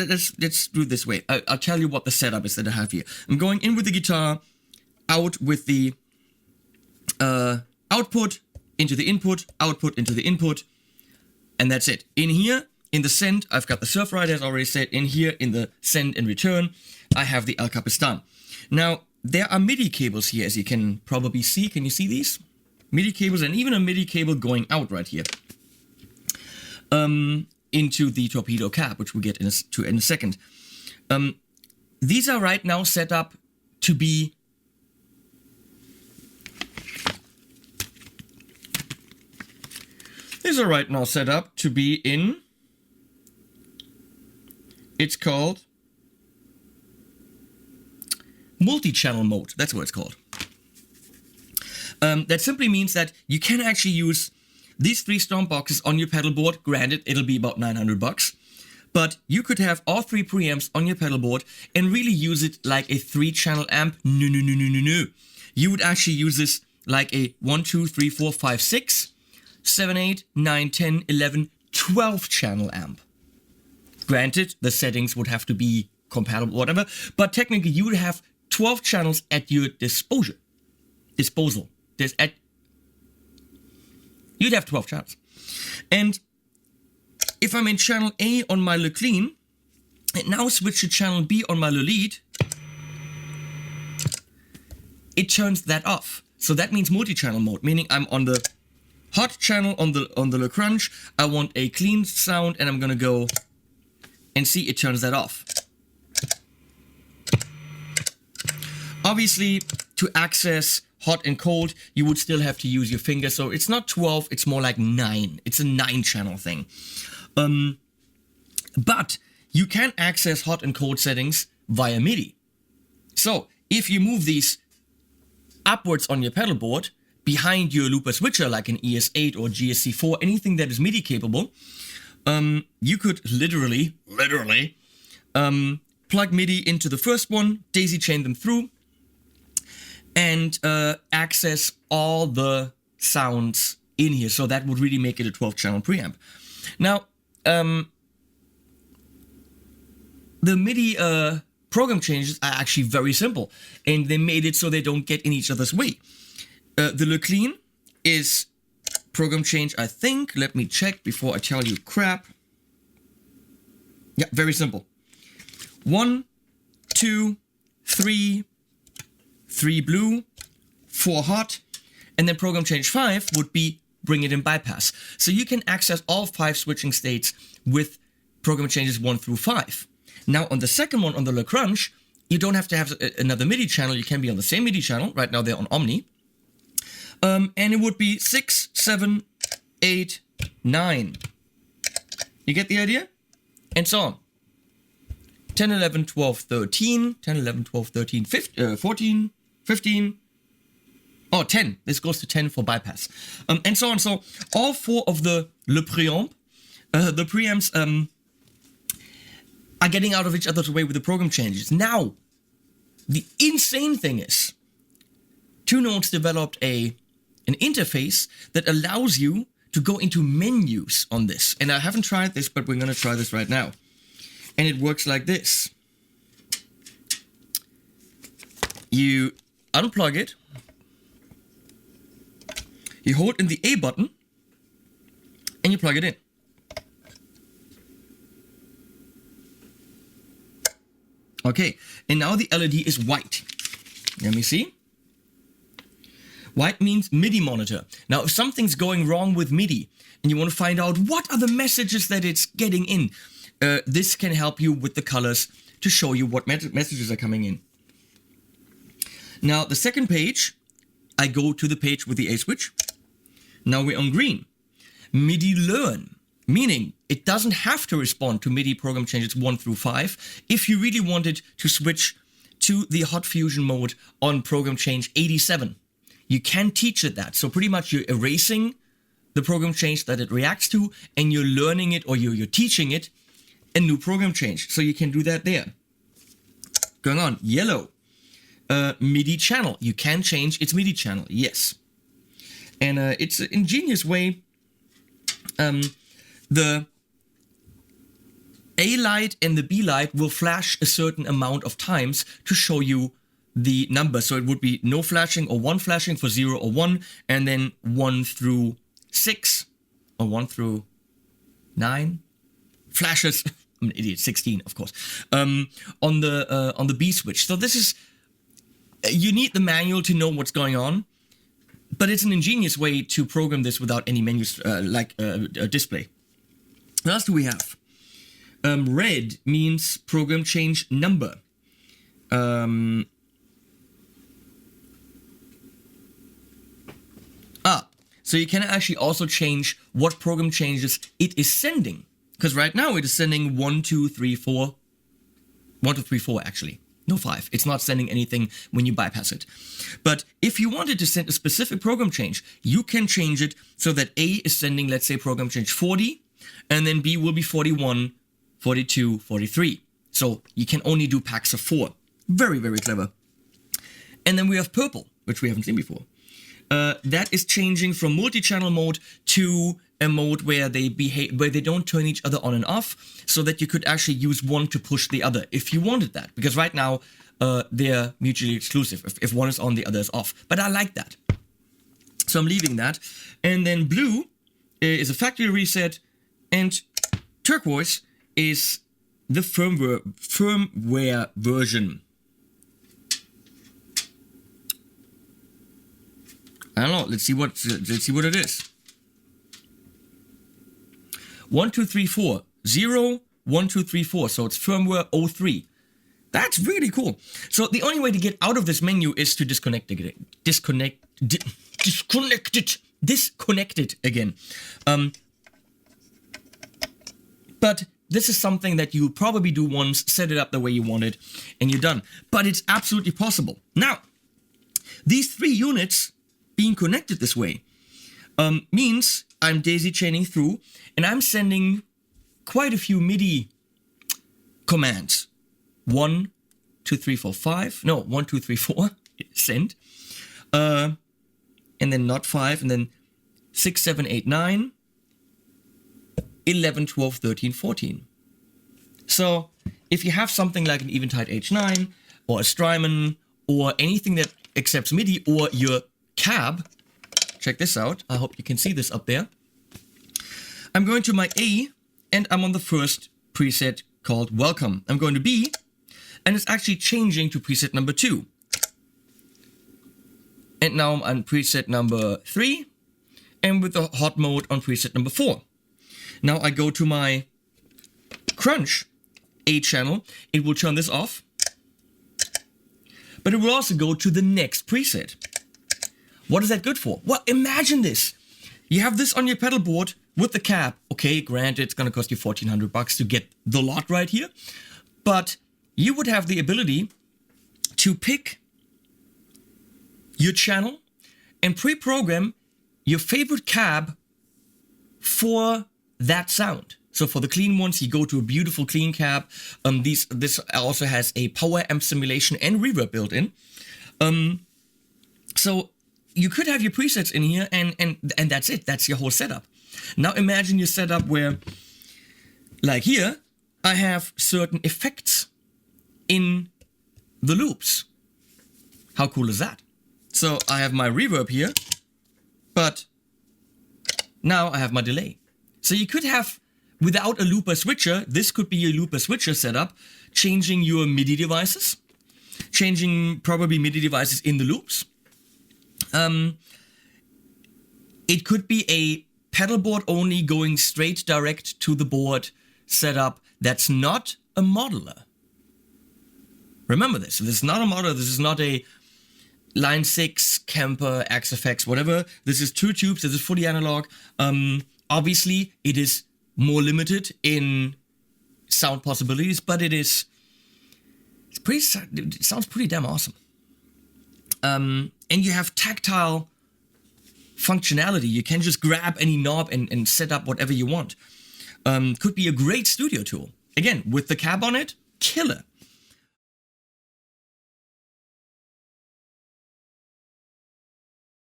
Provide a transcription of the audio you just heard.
let's do it this way. I'll tell you what the setup is that I have here. I'm going in with the guitar, out with the output, into the input, output, into the input, and that's it. In here, in the send, I've got the Surfrider, as I already said. In here, in the send and return, I have the El Capistan. Now, there are MIDI cables here, as you can probably see. Can you see these? MIDI cables, and even a MIDI cable going out right here. Into the torpedo cap, which we'll get to in a second. These are right now set up to be in, it's called multi-channel mode. That's what it's called. That simply means that you can actually use these 3 stomp boxes on your pedal board. Granted, it'll be about $900, but you could have all 3 preamps on your pedal board and really use it like a 3-channel amp. No. You would actually use this like a 1, 2, 3, 4, 5, 6, 7, 8, 9, 10, 11, 12-channel amp. Granted, the settings would have to be compatible, whatever, but technically you would have 12 channels at your disposal. You'd have 12 channels. And if I'm in channel A on my Le Clean, and now switch to channel B on my Le Lead, it turns that off. So that means multi-channel mode, meaning I'm on the hot channel on the Le Crunch, I want a clean sound, and I'm gonna go and see it turns that off. Obviously, to access hot and cold, you would still have to use your finger, so it's not 12, it's more like 9. It's a 9-channel thing. But you can access hot and cold settings via MIDI. So, if you move these upwards on your pedal board, behind your looper switcher, like an ES8 or GSC4, anything that is MIDI capable, you could literally plug MIDI into the first one, daisy chain them through, and access all the sounds in here. So that would really make it a 12-channel preamp. Now, the MIDI program changes are actually very simple, and they made it so they don't get in each other's way. The Le Clean is program change, I think. Let me check before I tell you crap. Yeah, very simple. 1, 2, 3, 3 blue, 4 hot, and then program change 5 would be bring it in bypass. So you can access all 5 switching states with program changes 1 through 5. Now on the second one, on the Le Crunch, you don't have to have another MIDI channel. You can be on the same MIDI channel. Right now they're on Omni. And it would be 6, 7, 8, 9. You get the idea? And so on. 10, 11, 12, 13. 10, 11, 12, 13, 15, 14, 15. Oh, 10. This goes to 10 for bypass. And so on. So all 4 of the Le Preamp, the preamps, are getting out of each other's way with the program changes. Now, the insane thing is, Two Notes developed an interface that allows you to go into menus on this. And I haven't tried this, but we're going to try this right now. And it works like this. You unplug it. You hold in the A button. And you plug it in. Okay, and now the LED is white. Let me see. White means MIDI monitor. Now, if something's going wrong with MIDI and you want to find out what are the messages that it's getting in, this can help you with the colors to show you what messages are coming in. Now, the second page, I go to the page with the A switch. Now we're on green. MIDI learn. Meaning, it doesn't have to respond to MIDI program changes 1 through 5 if you really wanted to switch to the hot fusion mode on program change 87. You can teach it that. So pretty much you're erasing the program change that it reacts to, and you're learning it, or you're teaching it a new program change. So you can do that there. Going on, yellow. MIDI channel. You can change its MIDI channel, yes. And it's an ingenious way. A light and the B light will flash a certain amount of times to show you the number. So it would be no flashing or one flashing for 0 or 1, and then 1 through 6 or 1 through 9 flashes. I'm an idiot. 16, of course. On the B switch. So this is, you need the manual to know what's going on, but it's an ingenious way to program this without any menus like a display. What else do we have? Red means program change number. So you can actually also change what program changes it is sending. Because right now it is sending 1, 2, 3, 4. 1, 2, 3, 4 actually. No 5. It's not sending anything when you bypass it. But if you wanted to send a specific program change, you can change it so that A is sending, let's say, program change 40, and then B will be 41, 42, 43. So you can only do packs of 4. Very, very clever. And then we have purple, which we haven't seen before. That is changing from multi-channel mode to a mode where they don't turn each other on and off, so that you could actually use one to push the other if you wanted that. Because right now they're mutually exclusive. If one is on, the other is off. But I like that, so I'm leaving that. And then blue is a factory reset, and turquoise is the firmware version. I don't know. Let's see what it is. 1, 2, 3, 4. 0, 1, 2, 3, 4. So it's firmware 03. That's really cool. So the only way to get out of this menu is to disconnect it again. But this is something that you probably do once, set it up the way you want it, and you're done. But it's absolutely possible. Now, these 3 units being connected this way means I'm daisy chaining through, and I'm sending quite a few MIDI commands. 1, 2, 3, 4, 5. No, 1, 2, 3, 4. Send. And then not 5, and then 6, 7, 8, 9. 11, 12, 13, 14. So if you have something like an Eventide H9 or a Strymon or anything that accepts MIDI, or your cab, check this out. I hope you can see this up there. I'm going to my A, and I'm on the first preset called Welcome. I'm going to B, and it's actually changing to preset number 2. And now I'm on preset number 3, and with the hot mode on preset number 4. Now I go to my crunch A channel. It will turn this off, but it will also go to the next preset. What is that good for? Well, imagine this. You have this on your pedal board with the cab. Okay, granted, it's going to cost you $1,400 to get the lot right here. But you would have the ability to pick your channel and pre-program your favorite cab for that sound. So for the clean ones, you go to a beautiful clean cab. This also has a power amp simulation and reverb built in. So you could have your presets in here, and that's it. That's your whole setup. Now imagine your setup where, like here, I have certain effects in the loops. How cool is that? So I have my reverb here, but now I have my delay. So you could have, without a looper switcher, this could be your looper switcher setup, changing your MIDI devices, changing probably MIDI devices in the loops. It could be a pedal board only going straight direct to the board setup that's not a modeler. Remember this. This is not a modeler. This is not a Line 6, Kemper, XFX, whatever. This is 2 tubes. This is fully analog. Obviously, it is more limited in sound possibilities, but it sounds pretty damn awesome. And you have tactile functionality. You can just grab any knob and set up whatever you want. Could be a great studio tool. Again, with the cab on it, killer.